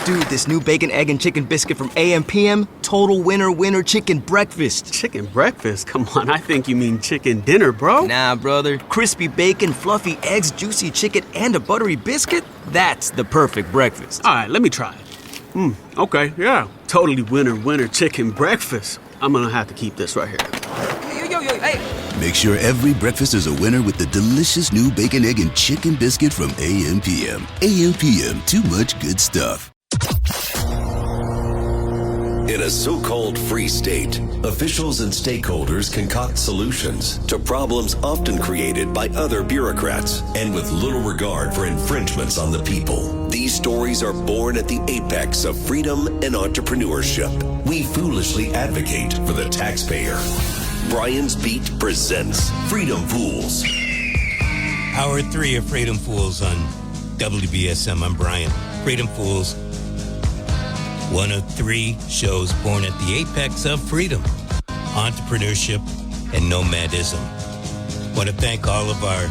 Dude, this new bacon, egg, and chicken biscuit from AM/PM, total winner chicken breakfast. Chicken breakfast? Come on, I think you mean chicken dinner, bro. Nah, brother. Crispy bacon, fluffy eggs, juicy chicken, and a buttery biscuit? That's the perfect breakfast. All right, let me try it. Okay, yeah. Totally winner chicken breakfast. I'm gonna have to keep this right here. Yo, hey. Make sure every breakfast is a winner with the delicious new bacon, egg, and chicken biscuit from AM/PM. AM/PM, too much good stuff. In a so-called free state, officials and stakeholders concoct solutions to problems often created by other bureaucrats and with little regard for infringements on the people. These stories are born at the apex of freedom and entrepreneurship. We foolishly advocate for the taxpayer. Brian's Beat presents Freedom Fools. Hour 3 of Freedom Fools on WBSM. I'm Brian. Freedom Fools, one of 3 shows born at the apex of freedom, entrepreneurship, and nomadism. I want to thank all of our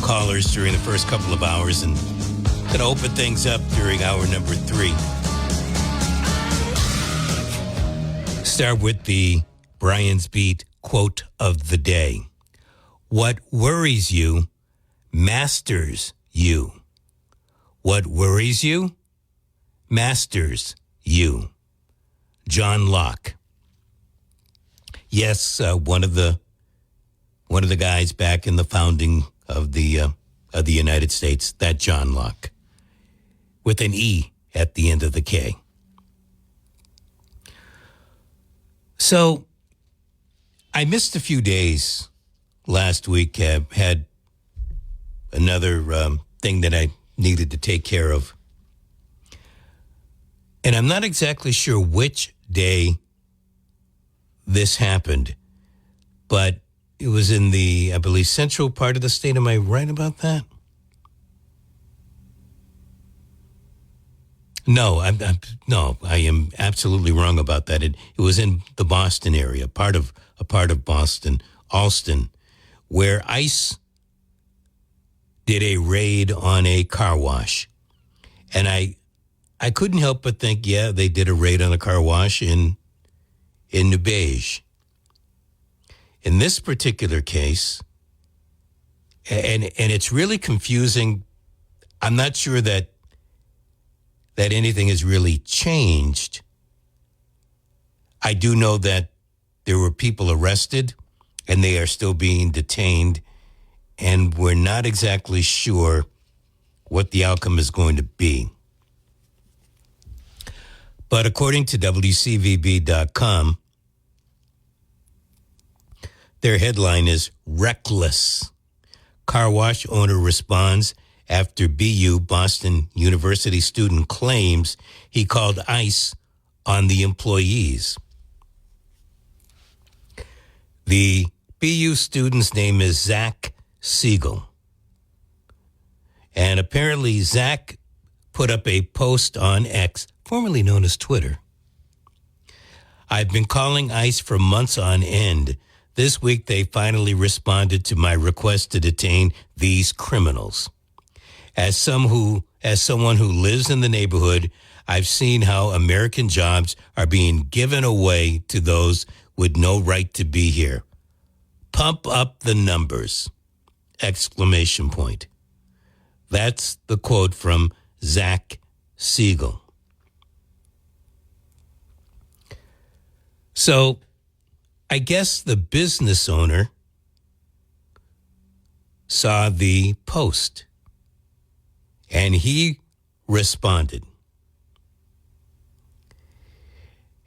callers during the first couple of hours and going to open things up during hour number 3. Start with the Brian's Beat quote of the day. What worries you masters you. What worries you masters you. John Locke. Yes, one of the guys back in the founding of the United States, that John Locke, with an E at the end of the K. So I missed a few days last week. Had another thing that I needed to take care of. And I'm not exactly sure which day this happened, but it was in the, I believe, central part of the state. Am I right about that? No, I am absolutely wrong about that. It was in the Boston area, a part of Boston, Allston, where ICE did a raid on a car wash. And I couldn't help but think, yeah, they did a raid on a car wash in New Beige. In this particular case, and it's really confusing. I'm not sure that anything has really changed. I do know that there were people arrested and they are still being detained, and we're not exactly sure what the outcome is going to be. But according to WCVB.com, their headline is Reckless. Car wash owner responds after BU, Boston University student, claims he called ICE on the employees. The BU student's name is Zach Siegel. And apparently Zach put up a post on X, formerly known as Twitter. I've been calling ICE for months on end. This week they finally responded to my request to detain these criminals. As someone who lives in the neighborhood, I've seen how American jobs are being given away to those with no right to be here. Pump up the numbers! Exclamation point. That's the quote from Zach Siegel. So I guess the business owner saw the post and he responded.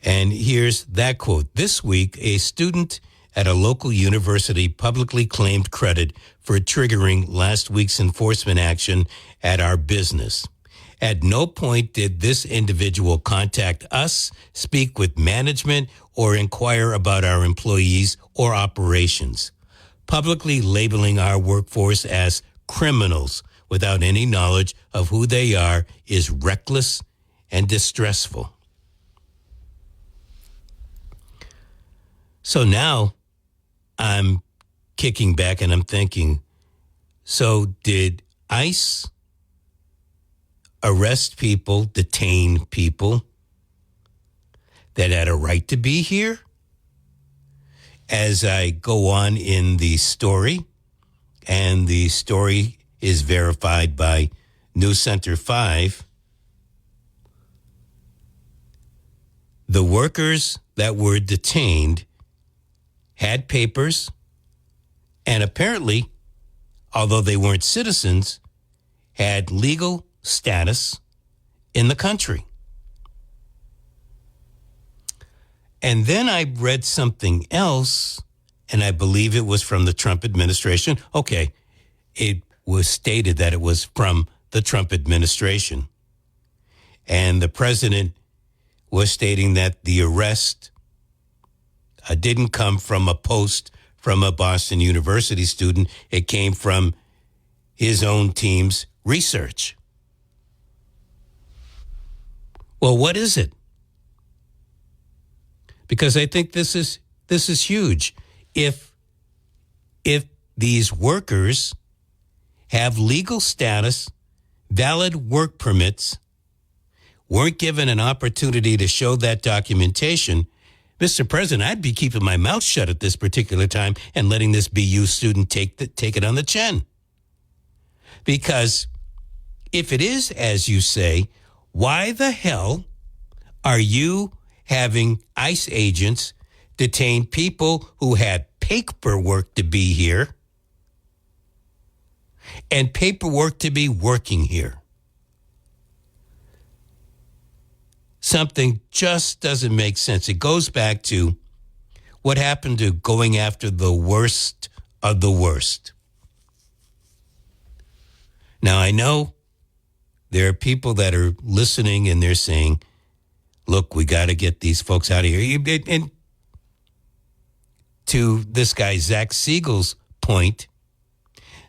And here's that quote. This week, a student at a local university publicly claimed credit for triggering last week's enforcement action at our business. At no point did this individual contact us, speak with management, or inquire about our employees or operations. Publicly labeling our workforce as criminals without any knowledge of who they are is reckless and distressful. So now I'm kicking back and I'm thinking, so did ICE arrest people, detain people that had a right to be here. As I go on in the story, and the story is verified by News Center 5, the workers that were detained had papers, and apparently, although they weren't citizens, had legal status in the country. And then I read something else, and I believe it was from the Trump administration. Okay, it was stated that it was from the Trump administration. And the president was stating that the arrest didn't come from a post from a Boston University student. It came from his own team's research. Well, what is it? Because I think this is huge. If these workers have legal status, valid work permits, weren't given an opportunity to show that documentation, Mr. President, I'd be keeping my mouth shut at this particular time and letting this BU student take it on the chin. Because if it is, as you say, why the hell are you having ICE agents detain people who had paperwork to be here and paperwork to be working here? Something just doesn't make sense. It goes back to what happened to going after the worst of the worst. Now, I know there are people that are listening and they're saying, look, we got to get these folks out of here. And to this guy, Zach Siegel's point,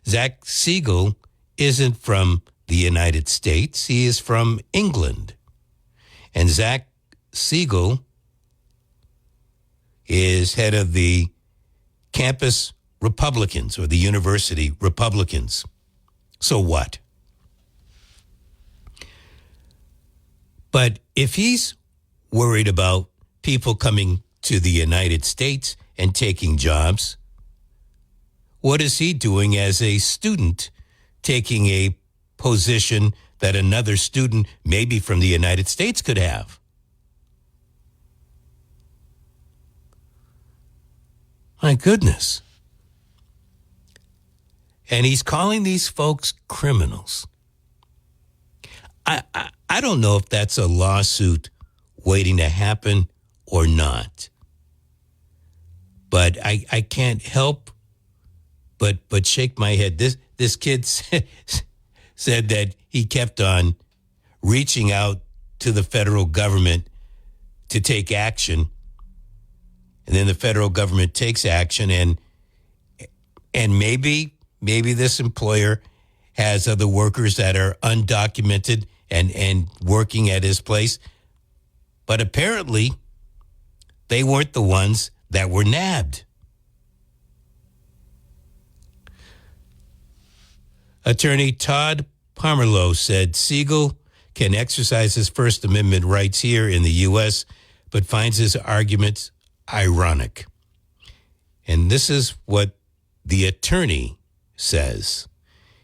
Zach Siegel isn't from the United States. He is from England. And Zach Siegel is head of the campus Republicans or the university Republicans. So what? But if he's worried about people coming to the United States and taking jobs, what is he doing as a student taking a position that another student, maybe from the United States, could have? My goodness. And he's calling these folks criminals. I don't know if that's a lawsuit waiting to happen or not. But I can't help but shake my head. This kid said that he kept on reaching out to the federal government to take action. And then the federal government takes action, and maybe this employer has other workers that are undocumented and working at his place. But apparently, they weren't the ones that were nabbed. Attorney Todd Pomerleau said Siegel can exercise his First Amendment rights here in the U.S., but finds his arguments ironic. And this is what the attorney says.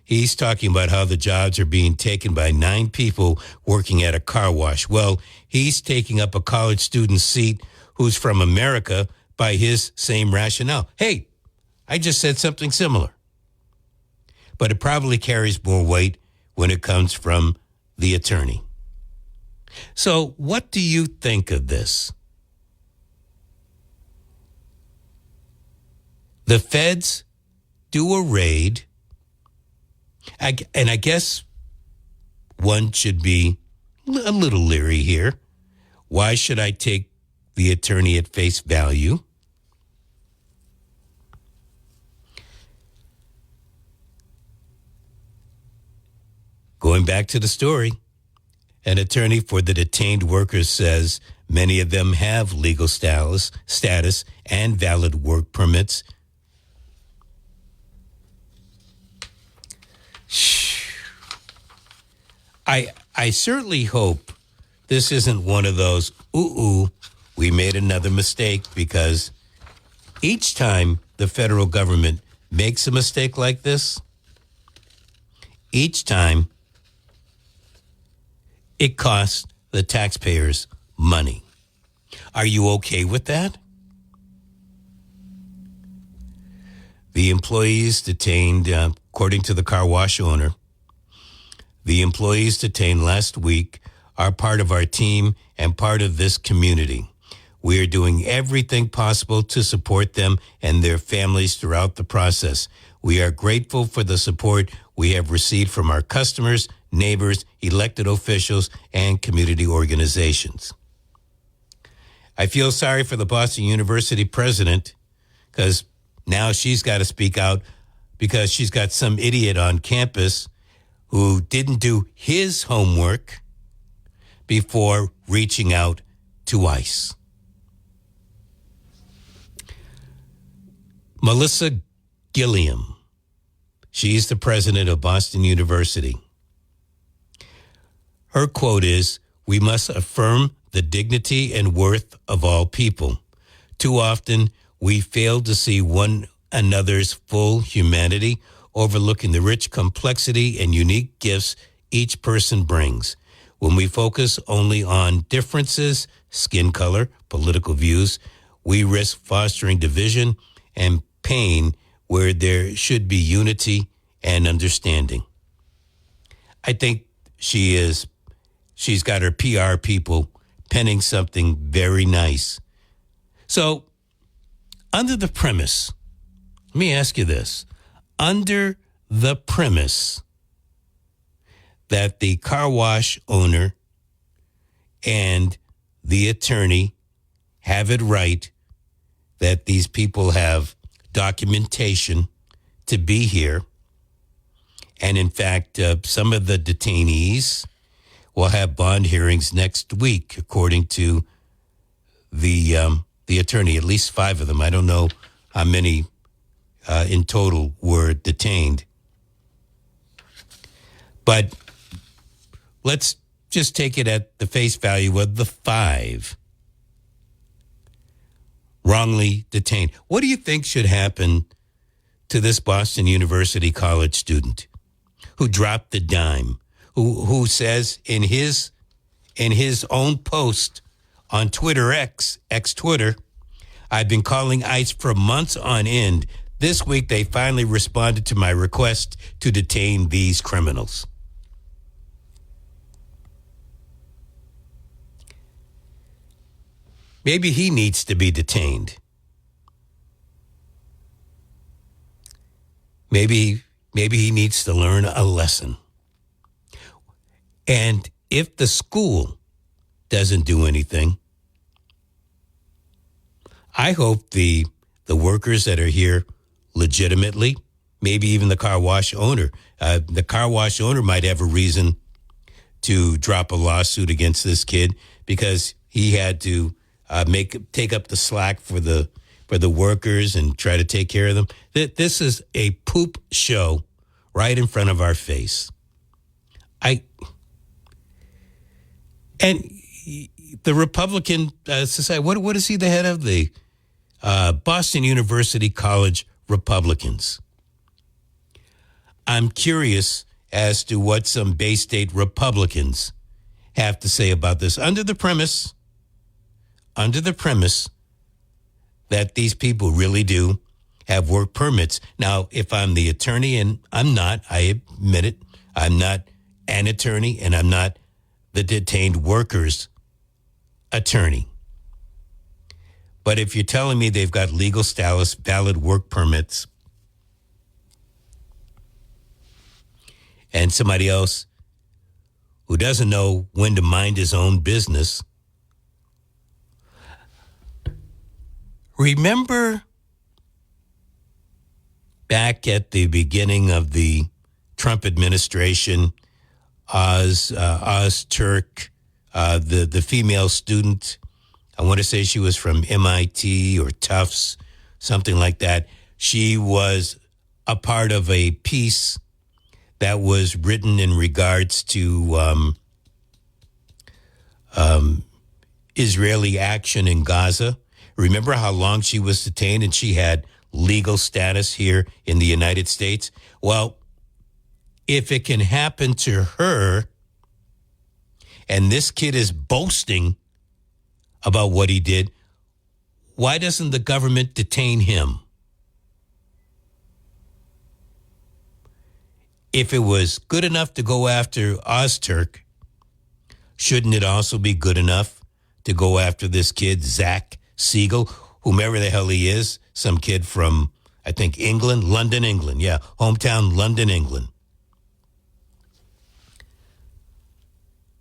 He's talking about how the jobs are being taken by 9 people working at a car wash. Well, he's taking up a college student's seat who's from America by his same rationale. Hey, I just said something similar. But it probably carries more weight when it comes from the attorney. So what do you think of this? The feds do a raid, and I guess one should be a little leery here. Why should I take the attorney at face value? Going back to the story, an attorney for the detained workers says many of them have legal status and valid work permits. I certainly hope this isn't one of those, we made another mistake, because each time the federal government makes a mistake like this, each time it costs the taxpayers money. Are you okay with that? The employees detained, according to the car wash owner, the employees detained last week are part of our team and part of this community. We are doing everything possible to support them and their families throughout the process. We are grateful for the support we have received from our customers, neighbors, elected officials, and community organizations. I feel sorry for the Boston University president, because now she's got to speak out because she's got some idiot on campus who didn't do his homework before reaching out to ICE. Melissa Gilliam, she's the president of Boston University. Her quote is, "We must affirm the dignity and worth of all people. Too often, we fail to see one another's full humanity, overlooking the rich complexity and unique gifts each person brings. When we focus only on differences, skin color, political views, we risk fostering division and pain where there should be unity and understanding." I think she's got her PR people penning something very nice. So, under the premise, let me ask you this. Under the premise that the car wash owner and the attorney have it right, that these people have documentation to be here, and in fact, some of the detainees will have bond hearings next week, according to the attorney. At least 5 of them. I don't know how many in total were detained. But let's just take it at the face value of the 5 wrongly detained. What do you think should happen to this Boston University college student who dropped the dime, who says in his own post on Twitter, ex-Twitter, "I've been calling ICE for months on end. This week, they finally responded to my request to detain these criminals." Maybe he needs to be detained. Maybe he needs to learn a lesson. And if the school doesn't do anything, I hope the workers that are here legitimately, maybe even the car wash owner. The car wash owner might have a reason to drop a lawsuit against this kid because he had to take up the slack for the workers and try to take care of them. This is a poop show right in front of our face. And the Republican society, what is he the head of? The Boston University College Republicans. I'm curious as to what some Bay State Republicans have to say about this under the premise that these people really do have work permits. Now, if I'm the attorney, and I'm not, I admit it, I'm not an attorney and I'm not the detained workers' attorney. But if you're telling me they've got legal status, valid work permits, and somebody else who doesn't know when to mind his own business, remember back at the beginning of the Trump administration, Oz Turk, the female student, I want to say she was from MIT or Tufts, something like that. She was a part of a piece that was written in regards to Israeli action in Gaza. Remember how long she was detained and she had legal status here in the United States? Well, if it can happen to her, and this kid is boasting about what he did, why doesn't the government detain him? If it was good enough to go after Ozturk, shouldn't it also be good enough to go after this kid, Zach Siegel, whomever the hell he is, some kid from, I think, England, London, England. Yeah, hometown, London, England.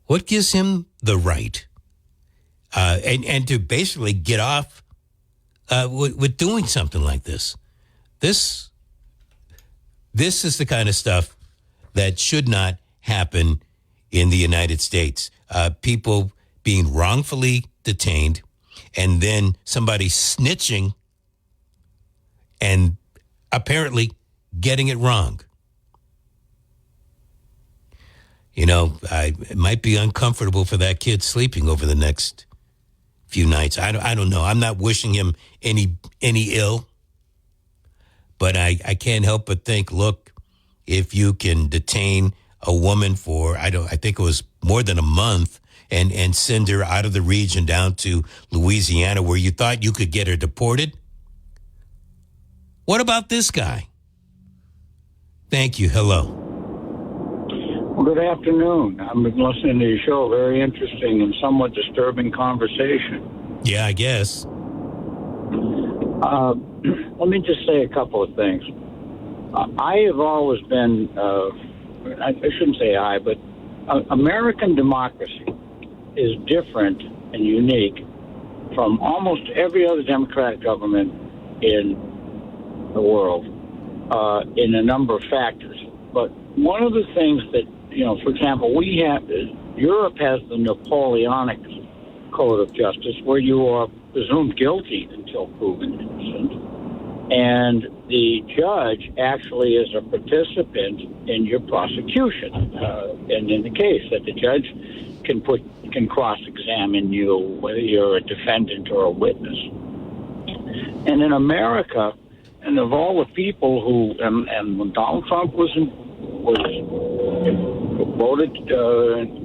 What gives him the right and to basically get off with doing something like this? This is the kind of stuff that should not happen in the United States. People being wrongfully detained and then somebody snitching and apparently getting it wrong. You know, it might be uncomfortable for that kid sleeping over the next few nights. I don't know. I'm not wishing him any ill, but I can't help but think, look, if you can detain a woman for, I think it was more than a month and send her out of the region down to Louisiana where you thought you could get her deported. What about this guy? Thank you. Hello. Well, good afternoon. I've been listening to your show. Very interesting and somewhat disturbing conversation. Yeah, I guess. Let me just say a couple of things. I have always been, I shouldn't say I, but American democracy is different and unique from almost every other democratic government in the world in a number of factors. But one of the things that, for example, Europe has the Napoleonic Code of Justice where you are presumed guilty until proven innocent. And the judge actually is a participant in your prosecution. And in the case that the judge can cross-examine you, whether you're a defendant or a witness. And in America, and of all the people who, and when Donald Trump was voted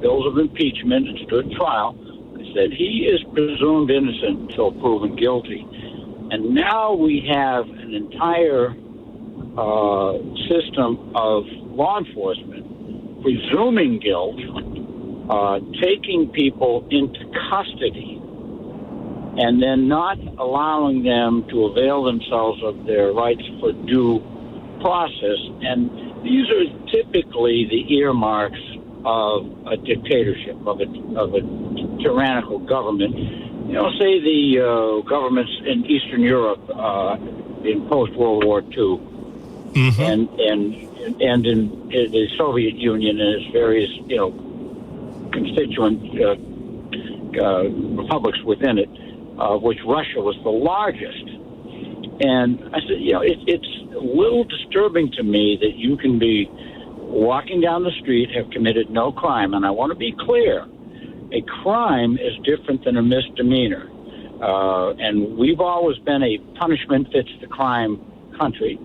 bills of impeachment and stood trial, they said he is presumed innocent until proven guilty. And now we have an entire system of law enforcement presuming guilt, taking people into custody, and then not allowing them to avail themselves of their rights for due process. And these are typically the earmarks of a dictatorship, of a tyrannical government. Say the governments in Eastern Europe in post-World War II, and in the Soviet Union and its various, constituent republics within it, which Russia was the largest. And I said, it's a little disturbing to me that you can be walking down the street, have committed no crime. And I want to be clear, a crime is different than a misdemeanor. And we've always been a punishment fits the crime country.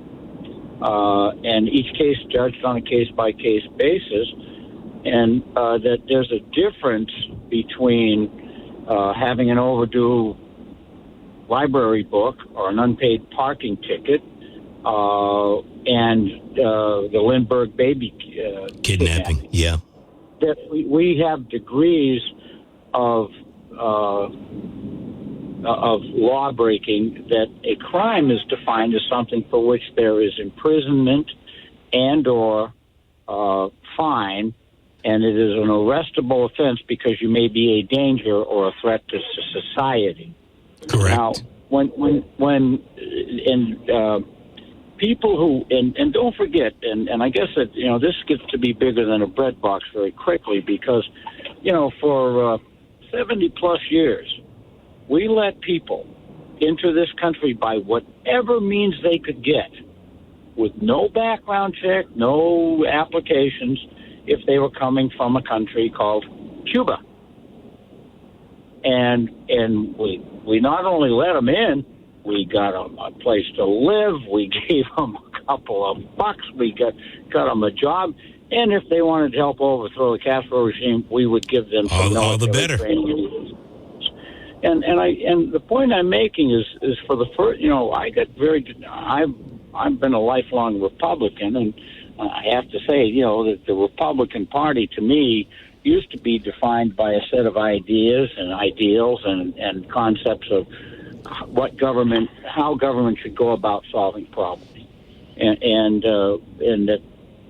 And each case judged on a case-by-case basis. And that there's a difference between having an overdue library book or an unpaid parking ticket and the Lindbergh baby kidnapping. Yeah. That we have degrees of law breaking, that a crime is defined as something for which there is imprisonment and or fine, and it is an arrestable offense because you may be a danger or a threat to society. Correct. Now, when people who, and don't forget, and I guess that, this gets to be bigger than a bread box very quickly because, for 70 plus years, we let people into this country by whatever means they could get, with no background check, no applications, if they were coming from a country called Cuba. and we not only let them in, we got them a place to live. We gave them a couple of bucks. We got them a job. And if they wanted to help overthrow the Castro regime, we would give them some all the military better. training. And the point I'm making is for the first, I got I've been a lifelong Republican, and I have to say, that the Republican Party to me used to be defined by a set of ideas and ideals and concepts of how government should go about solving problems, and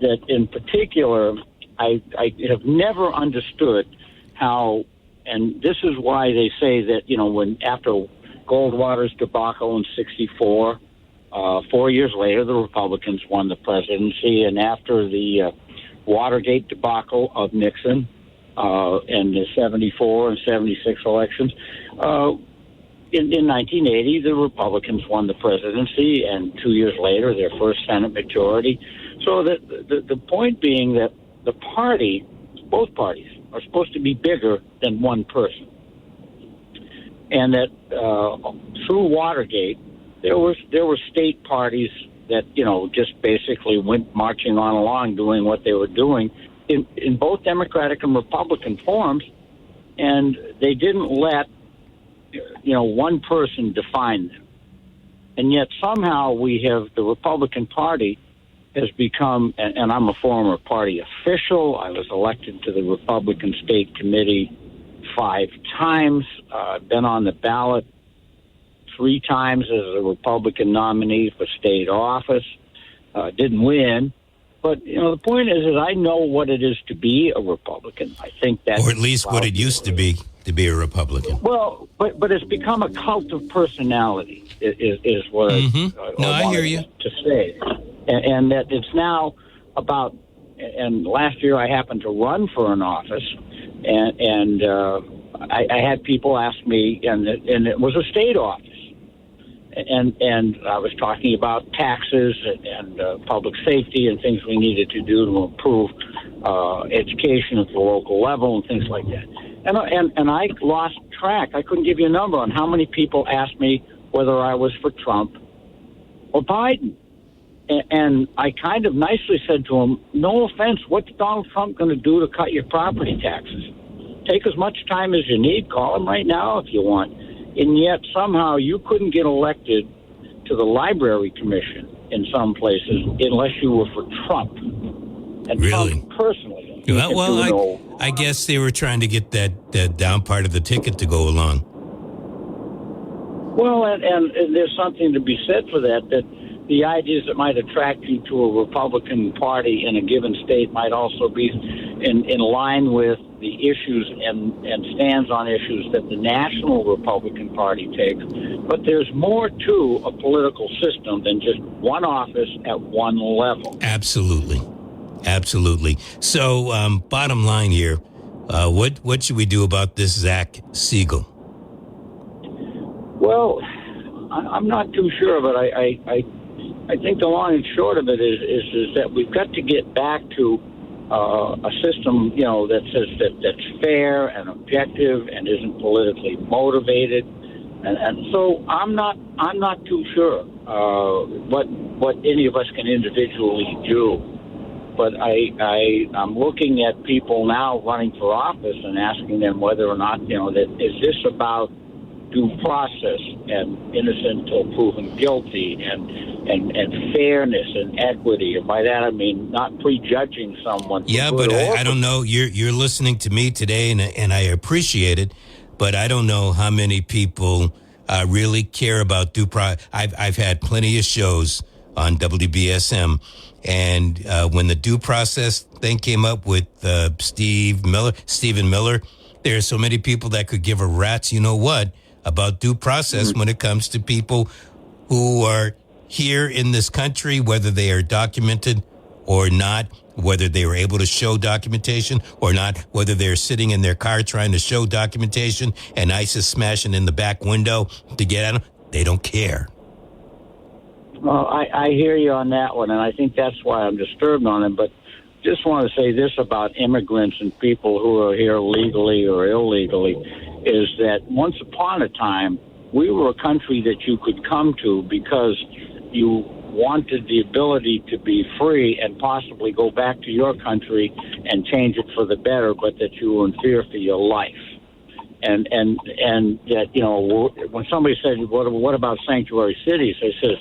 that in particular, I have never understood how. And this is why they say that, when after Goldwater's debacle in '64, 4 years later, the Republicans won the presidency. And after the Watergate debacle of Nixon in the '74 and '76 elections, in 1980, the Republicans won the presidency. And 2 years later, their first Senate majority. So the point being that the party, both parties, are supposed to be bigger than one person, and that through Watergate, there were state parties that just basically went marching on along doing what they were doing in both Democratic and Republican forms, and they didn't let one person define them, and yet somehow we have the Republican Party has become, and I'm a former party official. I was elected to the Republican State Committee 5 times. I've been on the ballot 3 times as a Republican nominee for state office. Didn't win. But, the point is I know what it is to be a Republican. I think that... Or at least what it used to be a Republican. Well, but it's become a cult of personality, is what I hear you. To say. And that it's now about, and last year I happened to run for an office, and I had people ask me, and it was a state office, and I was talking about taxes and public safety and things we needed to do to improve education at the local level and things like that. And I lost track. I couldn't give you a number on how many people asked me whether I was for Trump or Biden. And I kind of nicely said to him, no offense, what's Donald Trump going to do to cut your property taxes? Take as much time as you need. Call him right now if you want. And yet somehow you couldn't get elected to the Library Commission in some places unless you were for Trump. And really? Trump personally. Well, I guess they were trying to get that down part of the ticket to go along. Well, and there's something to be said for that the ideas that might attract you to a Republican Party in a given state might also be in line with the issues and stands on issues that the national Republican Party takes. But there's more to a political system than just one office at one level. Absolutely. So, bottom line here, what should we do about this Zach Siegel? Well, I'm not too sure, but I think the long and short of it is that we've got to get back to a system, that says that's fair and objective and isn't politically motivated, and so I'm not too sure what any of us can individually do. But I'm looking at people now running for office and asking them whether or not that is this about due process and innocent till proven guilty and fairness and equity. And by that I mean not prejudging someone. Yeah, but I don't know. You're listening to me today, and I appreciate it, but I don't know how many people really care about due process. I've had plenty of shows on WBSM, and when the due process thing came up with Stephen Miller, there are so many people that could give a rat's you-know-what about due process when it comes to people who are here in this country, whether they are documented or not, whether they were able to show documentation or not, whether they're sitting in their car trying to show documentation and ICE is smashing in the back window to get at them. They don't care. Well, I hear you on that one, and I think that's why I'm disturbed on it. But just want to say this about immigrants and people who are here legally or illegally. is that once upon a time, we were a country that you could come to because you wanted the ability to be free and possibly go back to your country and change it for the better, but that you were in fear for your life. And that, you know, when somebody said, what about sanctuary cities? I says,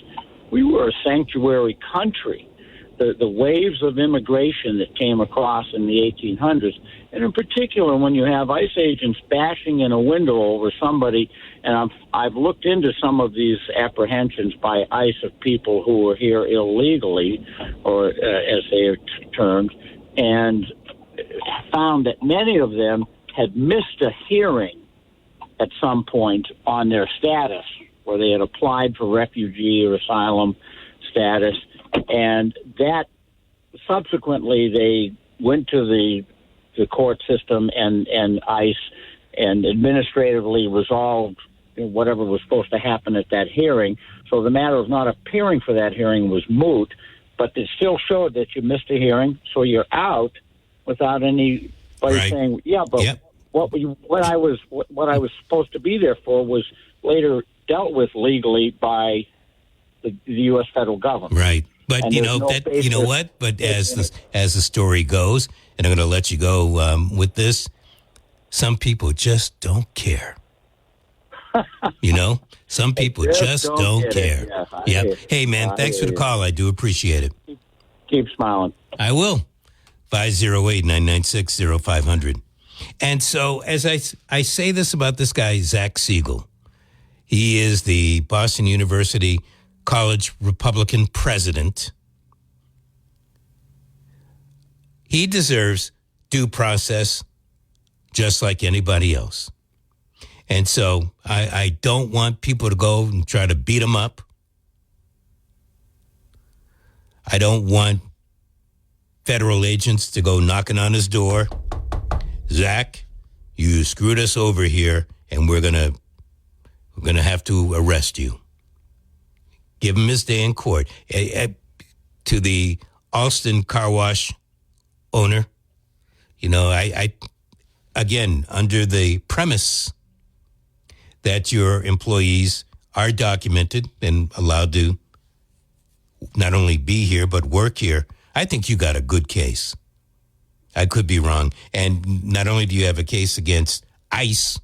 we were a sanctuary country. The waves of immigration that came across in the 1800s, and in particular when you have ICE agents bashing in a window over somebody, and I've looked into some of these apprehensions by ICE of people who were here illegally, or as they are termed, and found that many of them had missed a hearing at some point on their status, where they had applied for refugee or asylum status, and that subsequently they went to the court system and ICE and administratively resolved whatever was supposed to happen at that hearing. So the matter of not appearing for that hearing was moot, but it still showed that you missed a hearing, so you're out without anybody saying, yeah, but what I was supposed to be there for was later dealt with legally by the U.S. federal government. Right. But and you know what? But as the story goes, and I'm going to let you go with this, some people just don't care. You know, some people just don't care. Yeah. Hey, man, thanks for the call. I do appreciate it. Keep smiling. I will. 508-996-0500. And so, as I say this about this guy, Zach Siegel, he is the Boston University College Republican president. He deserves due process just like anybody else. And so I don't want people to go and try to beat him up. I don't want federal agents to go knocking on his door. Zach, you screwed us over here, and we're gonna have to arrest you. Give him his day in court. To the Alston car wash owner, you know, I again, under the premise that your employees are documented and allowed to not only be here, but work here, I think you got a good case. I could be wrong. And not only do you have a case against ICE,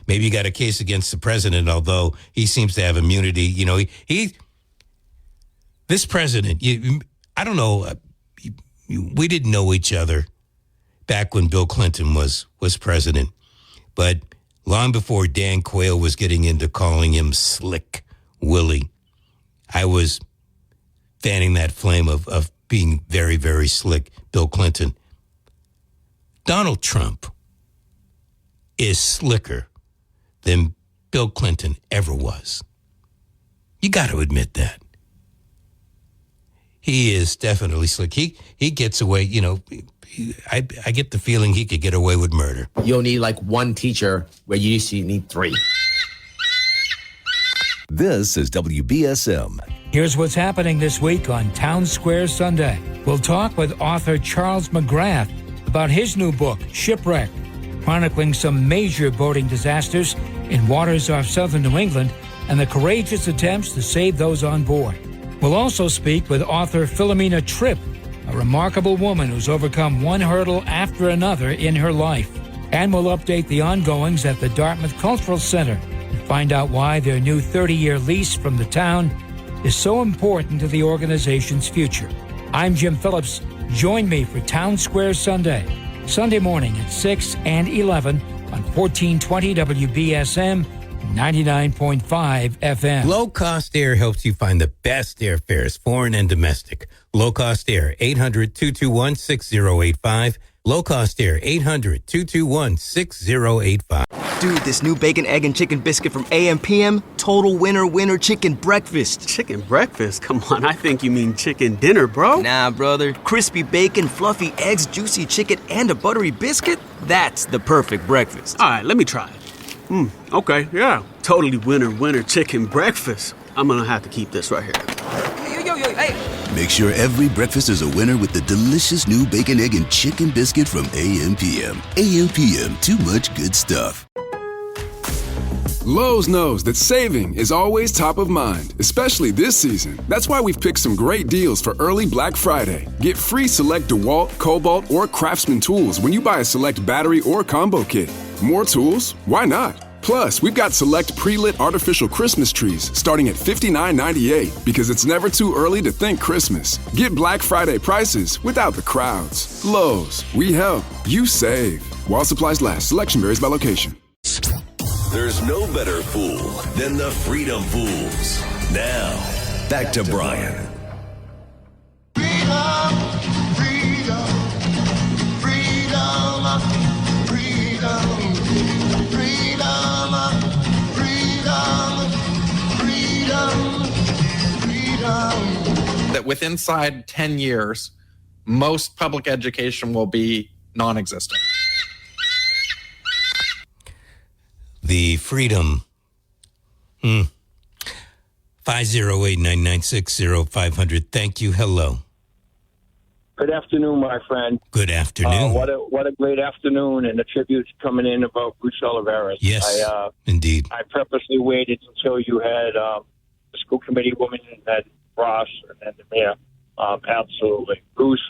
maybe you got a case against the president, although he seems to have immunity. You know, this president, I don't know, we didn't know each other back when Bill Clinton was president. But long before Dan Quayle was getting into calling him Slick Willie, I was fanning that flame of being very, very slick Bill Clinton. Donald Trump is slicker than Bill Clinton ever was. You got to admit that. He is definitely slick. He gets away, you know, I get the feeling he could get away with murder. You'll need like one teacher where you used to need three. This is WBSM. Here's what's happening this week on Town Square Sunday. We'll talk with author Charles McGrath about his new book, Shipwreck, chronicling some major boating disasters in waters off southern New England and the courageous attempts to save those on board. We'll also speak with author Philomena Tripp, a remarkable woman who's overcome one hurdle after another in her life. And we'll update the ongoings at the Dartmouth Cultural Center and find out why their new 30-year lease from the town is so important to the organization's future. I'm Jim Phillips. Join me for Town Square Sunday, Sunday morning at 6 and 11 on 1420 WBSM 99.5 FM. Low-cost air helps you find the best airfares, foreign and domestic. Low-cost air, 800-221-6085. Low-cost air, 800-221-6085. Dude, this new bacon, egg, and chicken biscuit from AM/PM, total winner chicken breakfast. Chicken breakfast? Come on, I think you mean chicken dinner, bro. Nah, brother. Crispy bacon, fluffy eggs, juicy chicken, and a buttery biscuit? That's the perfect breakfast. All right, let me try it. Okay, yeah. Totally winner chicken breakfast. I'm gonna have to keep this right here. Yo, hey. Make sure every breakfast is a winner with the delicious new bacon, egg, and chicken biscuit from AM/PM. AM/PM, too much good stuff. Lowe's knows that saving is always top of mind, especially this season. That's why we've picked some great deals for early Black Friday. Get free select DeWalt, Cobalt, or Craftsman tools when you buy a select battery or combo kit. More tools? Why not? Plus, we've got select pre-lit artificial Christmas trees starting at $59.98 because it's never too early to think Christmas. Get Black Friday prices without the crowds. Lowe's, we help, you save. While supplies last, selection varies by location. There's no better fool than the Freedom Fools. Now, back to Brian. That within inside 10 years, most public education will be non-existent. The Freedom. 508-996-0500. Thank you. Hello. Good afternoon, my friend. Good afternoon. What a great afternoon, and the tributes coming in about Bruce Oliveira. Yes, indeed. I purposely waited until you had the school committee woman, and then Ross, and then the mayor. Absolutely, Bruce.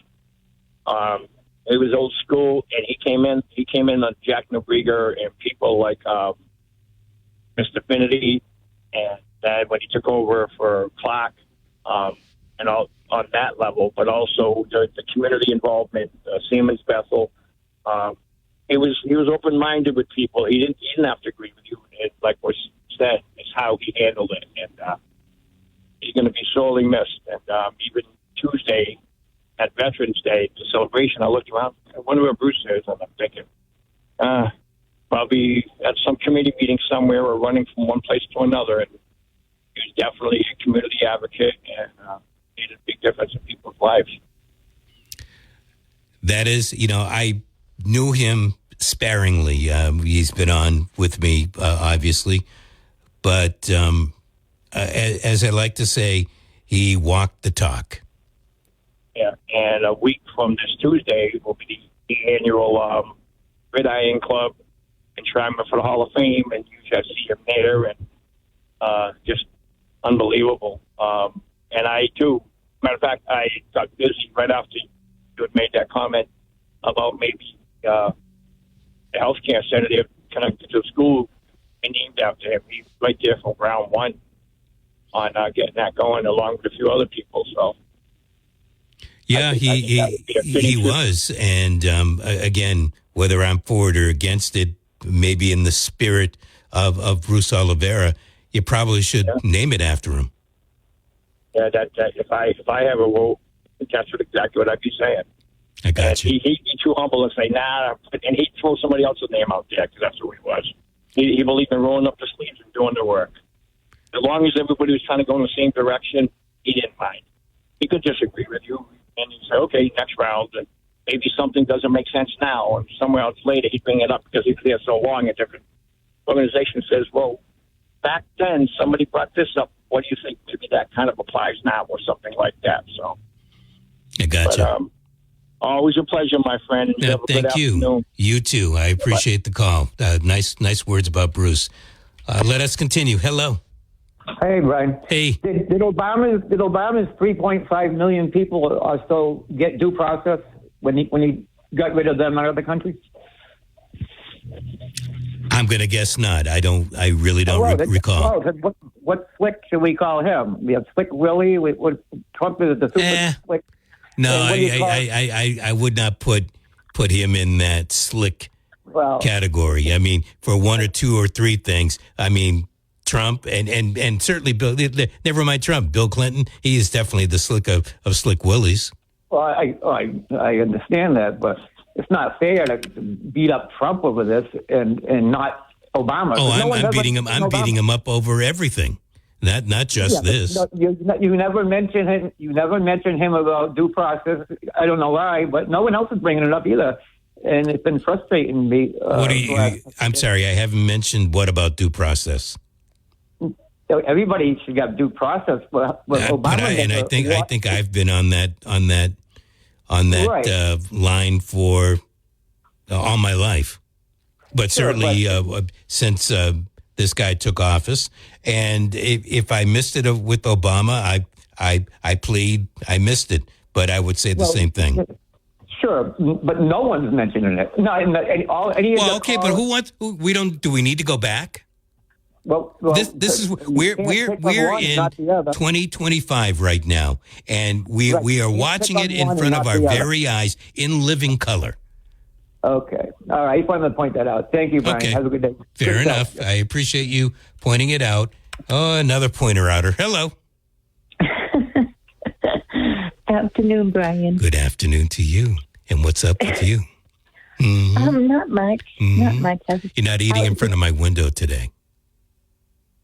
It was old school, and he came in on Jack Nobrega and people like Mr. Finity, and then when he took over for Clark, and all on that level, but also the community involvement, Siemens Bethel. He was open-minded with people. He didn't have to agree with you. And like was said, it's how he handled it, and he's going to be sorely missed. And even Tuesday at Veterans Day, the celebration, I looked around. I wonder where Bruce is, and I'm thinking, probably at some committee meeting somewhere or running from one place to another. And he was definitely a community advocate and made a big difference in people's lives. That is, I knew him sparingly. He's been on with me, obviously. But as I like to say, he walked the talk. Yeah, and a week from this Tuesday will be the annual Gridiron Club enshrinement for the Hall of Fame, and you shall see him there, and just unbelievable. And I, too, matter of fact, I got busy right after you had made that comment about maybe the healthcare center there connected to the school and named after him. He's right there from round one on getting that going, along with a few other people, so... Yeah, he was. And again, whether I'm for it or against it, maybe in the spirit of Bruce Oliveira, you probably should name it after him. Yeah, that if I have a vote, that's exactly what I'd be saying. I got you. He'd be too humble and say, nah, and he'd throw somebody else's name out there because that's who he was. He believed in rolling up the sleeves and doing the work. As long as everybody was trying to go in the same direction, he didn't mind. He could disagree with you. And he'd say, okay, next round, and maybe something doesn't make sense now, and somewhere else later he'd bring it up because he was there so long. A different organization says, well, back then somebody brought this up. What do you think? Maybe that kind of applies now or something like that. So, I got you. Always a pleasure, my friend. And thank you. Afternoon. You too. I appreciate the call. Nice words about Bruce. Let us continue. Hello. Hey, Brian. Hey. Did Obama's 3.5 million people or so get due process when he got rid of them out of the country? I'm going to guess not. I really don't recall. What Slick should we call him? We have Slick Willie. Trump is the super Slick. No, I would not put him in that slick category. I mean, for one or two or three things. I mean, Trump and certainly Bill. Never mind Trump. Bill Clinton. He is definitely the slick of Slick Willies. Well, I understand that, but it's not fair to beat up Trump over this and not Obama. Oh, I'm beating him. I'm beating him up over everything. Not just this. You never mention him. You never mention him about due process. I don't know why, but no one else is bringing it up either, and it's been frustrating me. I'm sorry, I haven't mentioned what about due process. Everybody should have due process, but Obama. I think I've been on that line for all my life, but certainly since this guy took office. And if I missed it with Obama, I plead I missed it. But I would say the same thing. Sure, but no one's mentioning it. No, but we don't. Do we need to go back? Well, this is we're in 2025 right now, and we are watching it in front of our very eyes in living color. Okay, all right. I just wanted to point that out. Thank you, Brian. Okay. Have a good day. Fair enough. I appreciate you pointing it out. Oh, another pointer outer. Hello. Afternoon, Brian. Good afternoon to you. And what's up with you? Not much. Not much. You're not eating in front of my window today.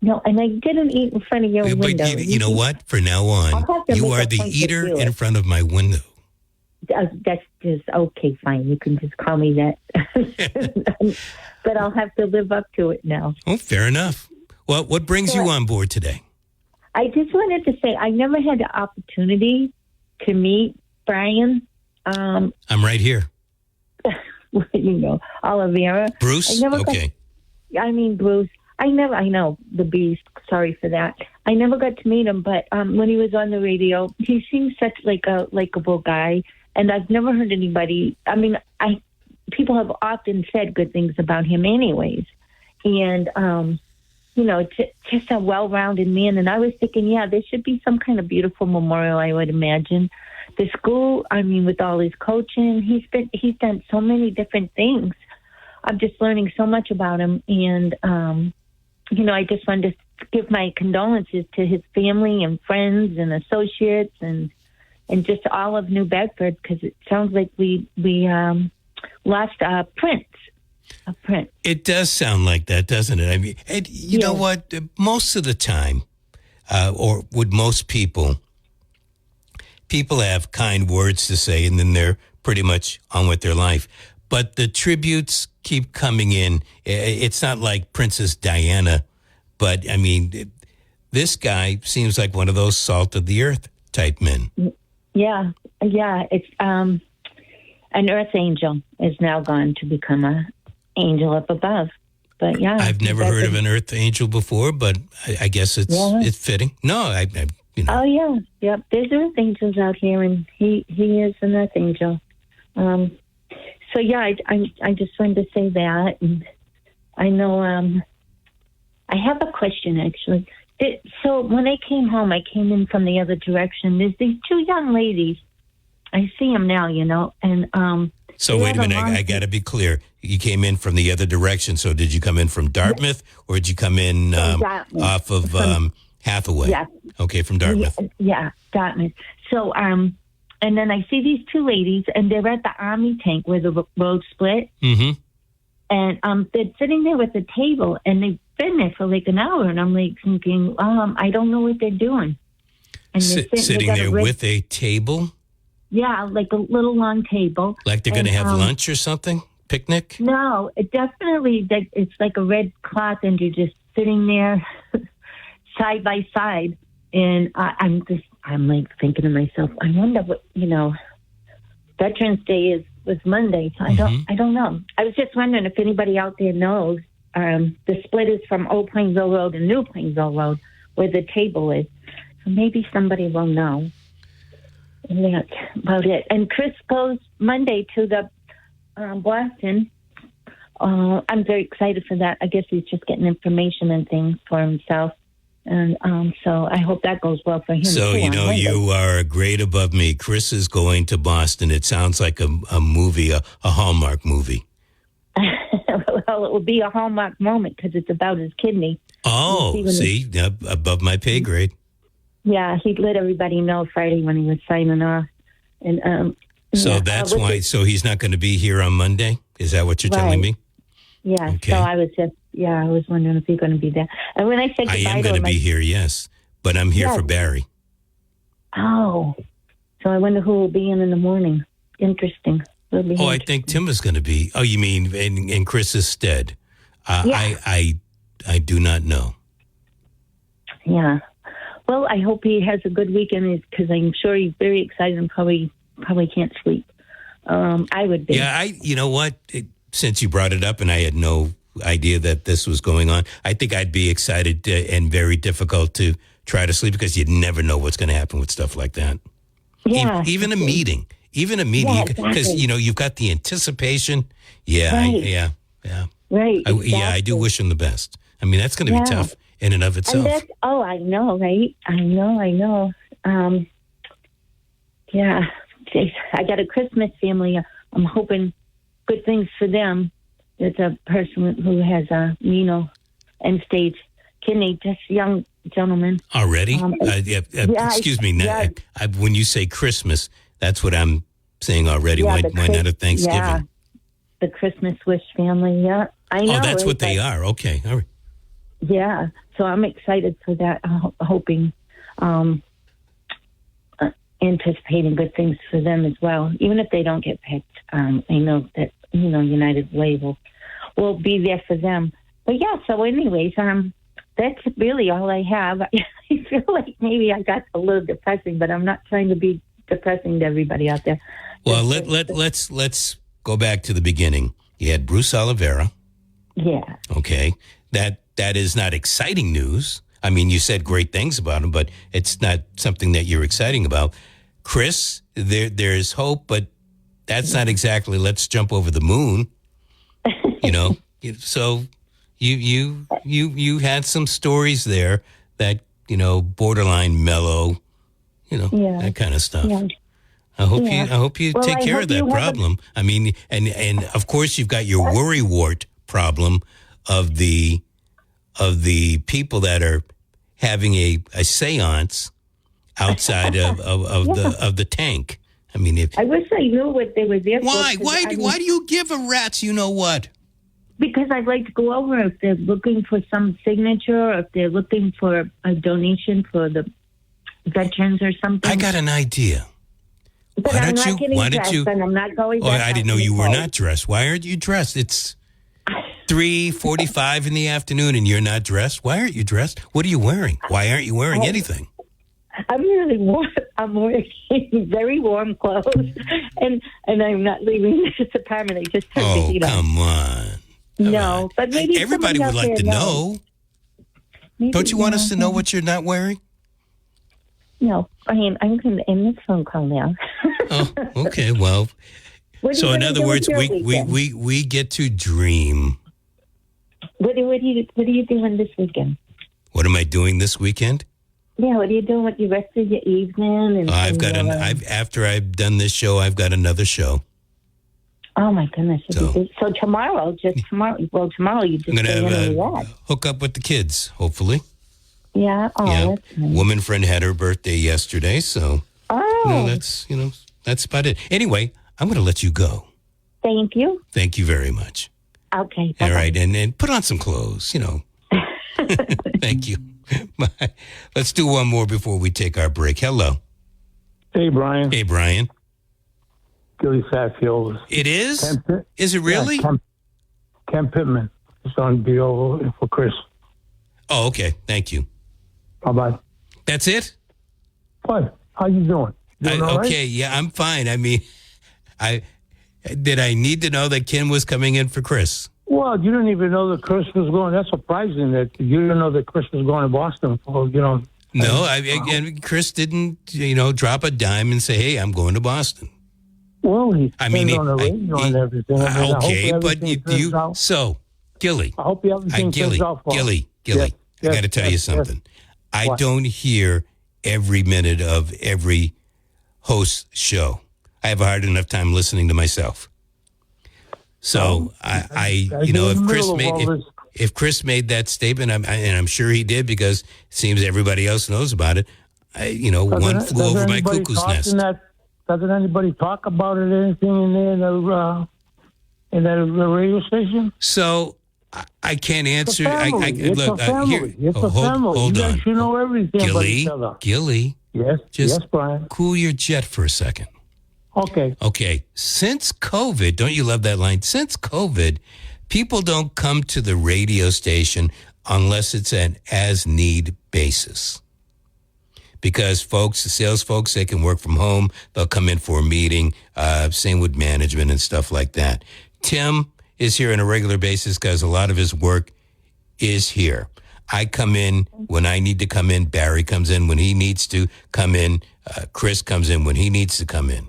No, and I didn't eat in front of your window. But you know what? For now on, you are the eater in front of my window. That's just okay. Fine, you can just call me that. But I'll have to live up to it now. Oh, fair enough. Well, what brings you on board today? I just wanted to say I never had the opportunity to meet Brian. I'm right here. Olivera. Bruce? Okay. Bruce. I know, the Beast. Sorry for that. I never got to meet him, but when he was on the radio, he seems such like a likable guy. And I've never heard anybody, people have often said good things about him anyways. And, just a well-rounded man. And I was thinking, there should be some kind of beautiful memorial, I would imagine. The school, with all his coaching, he's done so many different things. I'm just learning so much about him. And, I just wanted to give my condolences to his family and friends and associates and just all of New Bedford, because it sounds like we lost a prince. It does sound like that, doesn't it? You know what? Most of the time, or would most people have kind words to say, and then they're pretty much on with their life. But the tributes keep coming in. It's not like Princess Diana, but this guy seems like one of those salt of the earth type men. Yeah. It's an earth angel is now gone to become an angel up above. But I've never heard of an earth angel before, but I guess it's fitting. No, Oh yeah, yep. There's earth angels out here, and he is an earth angel. So I just wanted to say that, and I know I have a question actually. So when I came home, I came in from the other direction. There's these two young ladies. I see them now, and So wait a minute, I got to be clear. You came in from the other direction. So did you come in from Dartmouth, or did you come in off of Hathaway? Yeah. Okay, from Dartmouth. Yeah, Dartmouth. So, and then I see these two ladies, and they're at the Army tank where the road split. Mm-hmm. And they're sitting there with a table, and they've been there for like an hour, and I'm like thinking, I don't know what they're doing. And they're sitting there with a table? Yeah, like a little long table. Like they're going to have lunch or something? Picnic? No, it's like a red cloth, and you're just sitting there side by side. And I'm like thinking to myself, I wonder what, Veterans Day was Monday, so I don't know. I was just wondering if anybody out there knows. The split is from Old Plainsville Road and New Plainsville Road, where the table is. So maybe somebody will know. And that's about it. And Chris goes Monday to the Boston. I'm very excited for that. I guess he's just getting information and things for himself. And so I hope that goes well for him. So, you are a grade above me. Chris is going to Boston. It sounds like a movie, a Hallmark movie. Well, it will be a Hallmark moment because it's about his kidney. Oh, above my pay grade. Yeah, he let everybody know Friday when he was signing off. And so that's why. So he's not going to be here on Monday? Is that what you're telling me? Yeah. Okay. So I was wondering if you're going to be there. And when I said I am going to be here, yes, but I'm here for Barry. Oh, so I wonder who will be in the morning. Interesting. I think Tim is going to be. Oh, you mean in Chris's stead? I do not know. Yeah. Well, I hope he has a good weekend because I'm sure he's very excited and probably can't sleep. I would be. Yeah, you know what? Since you brought it up and I had no idea that this was going on. I think I'd be excited and very difficult to try to sleep because you never know what's going to happen with stuff like that. Yeah. Even a meeting, Yeah, because, exactly. you've got the anticipation. Yeah. Right. Yeah. Right. I do wish him the best. I mean, that's going to be tough in and of itself. And I know, right? I know. Yeah. Jeez, I got a Christmas family. I'm hoping good things for them. There's a person who has renal end-stage kidney, just young gentleman. Already? Excuse me. When you say Christmas, that's what I'm saying already. Yeah, why not a Thanksgiving? Yeah, the Christmas Wish family. Yeah, I know. Oh, that's right? what they are. Okay. All right. Yeah, so I'm excited for that. Hoping, anticipating good things for them as well. Even if they don't get picked, I know that United Way will be there for them. But yeah. So, anyways, that's really all I have. I feel like maybe I got a little depressing, but I'm not trying to be depressing to everybody out there. Well, let's go back to the beginning. You had Bruce Oliveira. Yeah. Okay. That is not exciting news. I mean, you said great things about him, but it's not something that you're exciting about. Chris, there's hope, but that's not exactly let's jump over the moon. So you had some stories there that, borderline mellow, that kind of stuff. Yeah. I hope you take care of that problem. I mean, and of course you've got your worrywart problem of the people that are having a seance outside of the tank. I mean, I wish I knew what they were there for. Why do you give a rat's you know what? Because I'd like to go over if they're looking for some signature, or if they're looking for a donation for the veterans or something. I got an idea. But I'm not getting dressed, and I'm not going back. I didn't know you were not dressed. Why aren't you dressed? It's 3:45 in the afternoon, and you're not dressed. Why aren't you dressed? What are you wearing? Why aren't you wearing anything? I'm really warm. I'm wearing very warm clothes, and I'm not leaving this apartment. I just turned the heat on. Come on. No, but maybe everybody would like to know. Don't you want us to know what you're not wearing? No, Brian, I'm going to end this phone call now. Oh, okay. Well, so in other words, we get to dream. What are you doing this weekend? What am I doing this weekend? Yeah, what are you doing with the rest of your evening? After I've done this show, I've got another show. Oh my goodness! So tomorrow you just I'm gonna hook up with the kids, hopefully. Yeah. Oh, yeah. That's nice. Woman friend had her birthday yesterday, so that's about it. Anyway, I'm going to let you go. Thank you. Thank you very much. Okay. Bye-bye. All right, and put on some clothes. Thank you. Bye. Let's do one more before we take our break. Hello. Hey, Brian. Hey, Brian. Gilly Fatfield. It is? Is it really? Yeah, Ken Pittman is on deal for Chris. Oh, okay. Thank you. Bye-bye. That's it? What? How you doing? All right? Okay, yeah, I'm fine. I mean, did I need to know that Ken was coming in for Chris? Well, you didn't even know that Chris was going. That's surprising that you didn't know that Chris was going to Boston. No, and Chris didn't, drop a dime and say, "Hey, I'm going to Boston." Well, he on the radio and everything. Okay, but Gilly. I hope everything turns out well. Gilly, I got to tell you something. I don't hear every minute of every host's show. I have a hard enough time listening to myself. So if Chris made that statement, and I'm sure he did because it seems everybody else knows about it. One flew over my cuckoo's nest. Doesn't anybody talk about it? Anything in there in the radio station? So I can't answer. It's a family. Hold on. You know everything about each other. Gilly. Yes, Brian. Cool your jet for a second. Okay. Since COVID, don't you love that line? Since COVID, people don't come to the radio station unless it's an as-need basis. Because the sales folks, they can work from home. They'll come in for a meeting. Same with management and stuff like that. Tim is here on a regular basis because a lot of his work is here. I come in when I need to come in. Barry comes in when he needs to come in. Chris comes in when he needs to come in.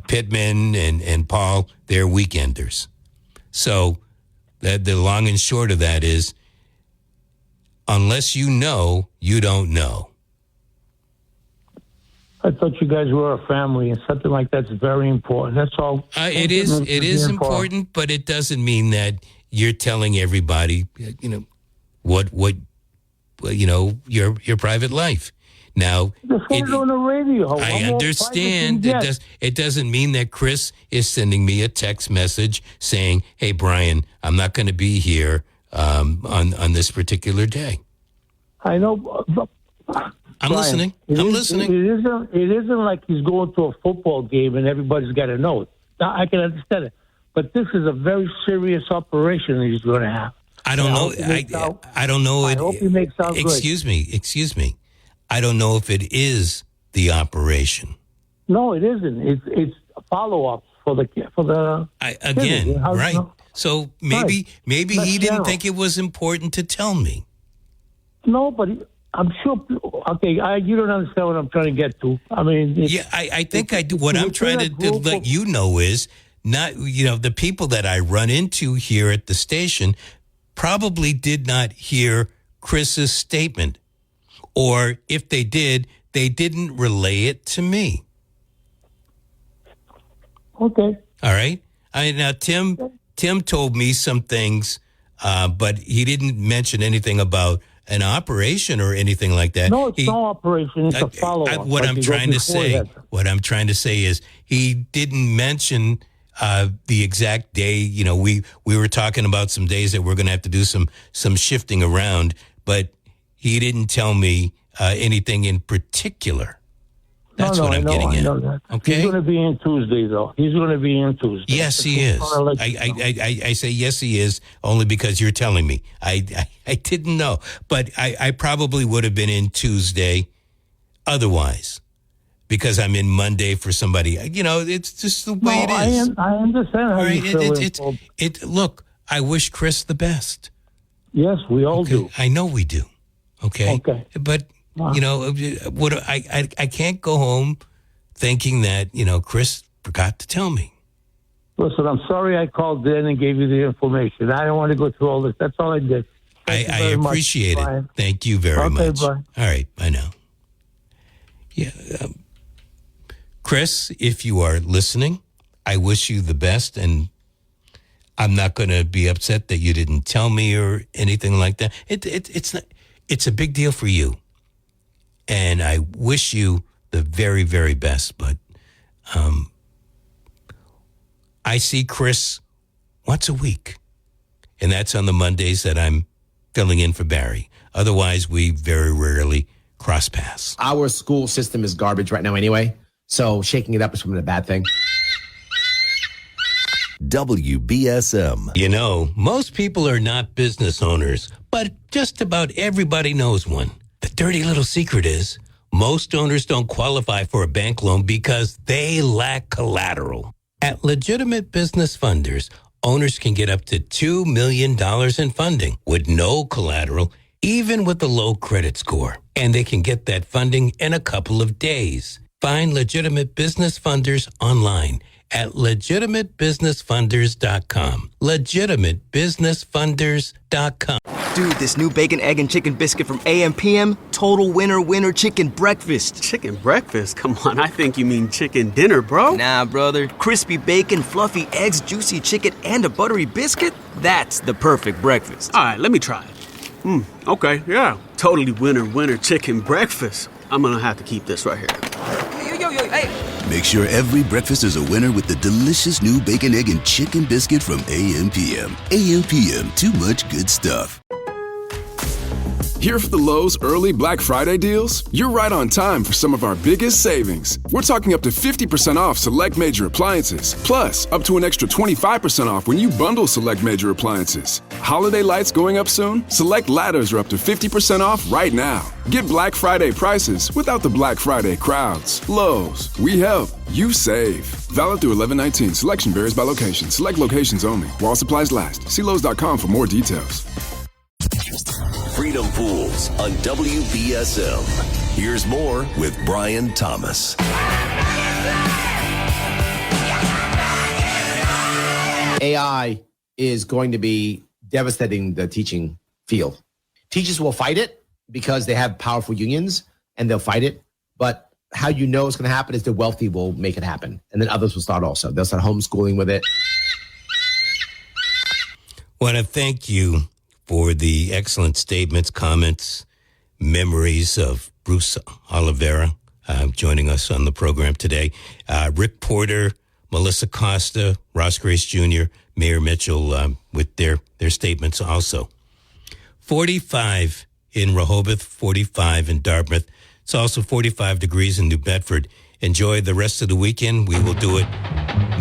Pittman and Paul, they're weekenders. So the long and short of that is, unless you know, you don't know. I thought you guys were a family, and something like that's very important. That's all. It is important, but it doesn't mean that you're telling everybody, what your private life. Now, on the radio. I understand. It doesn't mean that Chris is sending me a text message saying, "Hey, Brian, I'm not going to be here on this particular day." I know. I'm listening. I'm listening. It isn't like he's going to a football game and everybody's got to know it. Now, I can understand it, but this is a very serious operation that he's going to have. I don't know. I don't know. I hope he makes out good. Excuse me. I don't know if it is the operation. No, it isn't. It's a follow-up for the. Again, right? So maybe he didn't think it was important to tell me. No, but I'm sure. Okay, you don't understand what I'm trying to get to. I mean, I think I do. What I'm trying to let you know is not. The people that I run into here at the station probably did not hear Chris's statement. Or if they did, they didn't relay it to me. Okay. All right. Now, Tim told me some things, but he didn't mention anything about an operation or anything like that. No, it's no operation. It's a follow-up. What I'm trying to say is he didn't mention the exact day. We were talking about some days that we're going to have to do some shifting around, but he didn't tell me anything in particular. That's what I'm getting at. I know that. Okay? He's going to be in Tuesday, though. He's going to be in Tuesday. Yes, he is. I say yes, he is, only because you're telling me. I didn't know. But I probably would have been in Tuesday otherwise, because I'm in Monday for somebody. It's just the way it is. I understand how you feel. Look, I wish Chris the best. Yes, we all do. I know we do. Okay. But I can't go home thinking that Chris forgot to tell me. Listen, I'm sorry I called in and gave you the information. I don't want to go through all this. That's all I did. I appreciate it. Brian. Thank you very much. Brian. All right, bye now. Yeah, Chris, if you are listening, I wish you the best, and I'm not going to be upset that you didn't tell me or anything like that. It's not. It's a big deal for you, and I wish you the very, very best. But I see Chris once a week, and that's on the Mondays that I'm filling in for Barry. Otherwise, we very rarely cross paths. Our school system is garbage right now anyway, so shaking it up is probably a bad thing. WBSM. Most people are not business owners, but just about everybody knows one. The dirty little secret is most owners don't qualify for a bank loan because they lack collateral. At Legitimate Business Funders, owners can get up to $2 million in funding with no collateral, even with a low credit score. And they can get that funding in a couple of days. Find Legitimate Business Funders online at legitimatebusinessfunders.com. Legitimatebusinessfunders.com. Dude, this new bacon, egg, and chicken biscuit from AM/PM, total winner chicken breakfast. Chicken breakfast? Come on, I think you mean chicken dinner, bro. Nah, brother. Crispy bacon, fluffy eggs, juicy chicken, and a buttery biscuit? That's the perfect breakfast. All right, let me try it. Okay, yeah. Totally winner chicken breakfast. I'm gonna have to keep this right here. Yo, hey. Make sure every breakfast is a winner with the delicious new bacon, egg, and chicken biscuit from AM/PM. AM/PM, too much good stuff. Here for the Lowe's early Black Friday deals? You're right on time for some of our biggest savings. We're talking up to 50% off select major appliances. Plus, up to an extra 25% off when you bundle select major appliances. Holiday lights going up soon? Select ladders are up to 50% off right now. Get Black Friday prices without the Black Friday crowds. Lowe's, we help, you save. Valid through 11/19. Selection varies by location. Select locations only. While supplies last. See Lowe's.com for more details. Freedom Pools on WBSM. Here's more with Brian Thomas. AI is going to be devastating the teaching field. Teachers will fight it because they have powerful unions and they'll fight it. But how you know it's going to happen is the wealthy will make it happen. And then others will start also. They'll start homeschooling with it. I want to thank you for the excellent statements, comments, memories of Bruce Oliveira joining us on the program today. Rick Porter, Melissa Costa, Ross Grace Jr., Mayor Mitchell with their statements also. 45 in Rehoboth, 45 in Dartmouth. It's also 45 degrees in New Bedford. Enjoy the rest of the weekend. We will do it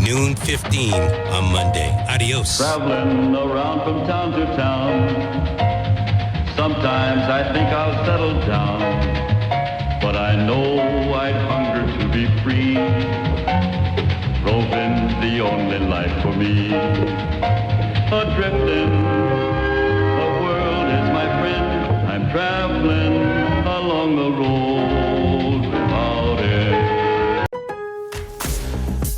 noon 15 on Monday. Adios. Traveling around from town to town. Sometimes I think I'll settle down. But I know I'd hunger to be free. Roving's the only life for me. Adrift the world is my friend. I'm traveling along the road without it.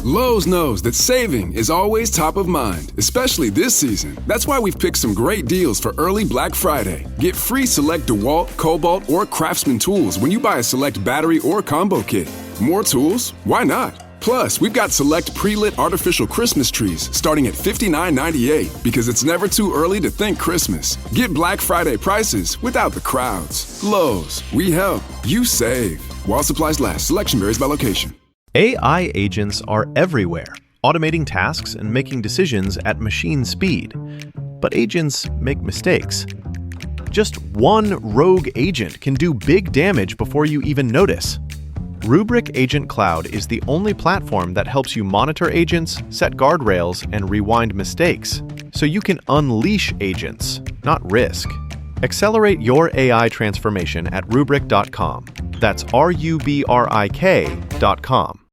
Lowe's knows that saving is always top of mind, especially this season. That's why we've picked some great deals for early Black Friday. Get free select DeWalt, Cobalt, or Craftsman tools when you buy a select battery or combo kit. More tools? Why not? Plus, we've got select pre-lit artificial Christmas trees starting at $59.98 because it's never too early to think Christmas. Get Black Friday prices without the crowds. Lowe's, we help, you save. While supplies last, selection varies by location. AI agents are everywhere, automating tasks and making decisions at machine speed. But agents make mistakes. Just one rogue agent can do big damage before you even notice. Rubrik Agent Cloud is the only platform that helps you monitor agents, set guardrails, and rewind mistakes, so you can unleash agents, not risk. Accelerate your AI transformation at Rubrik.com. That's RUBRIK.com.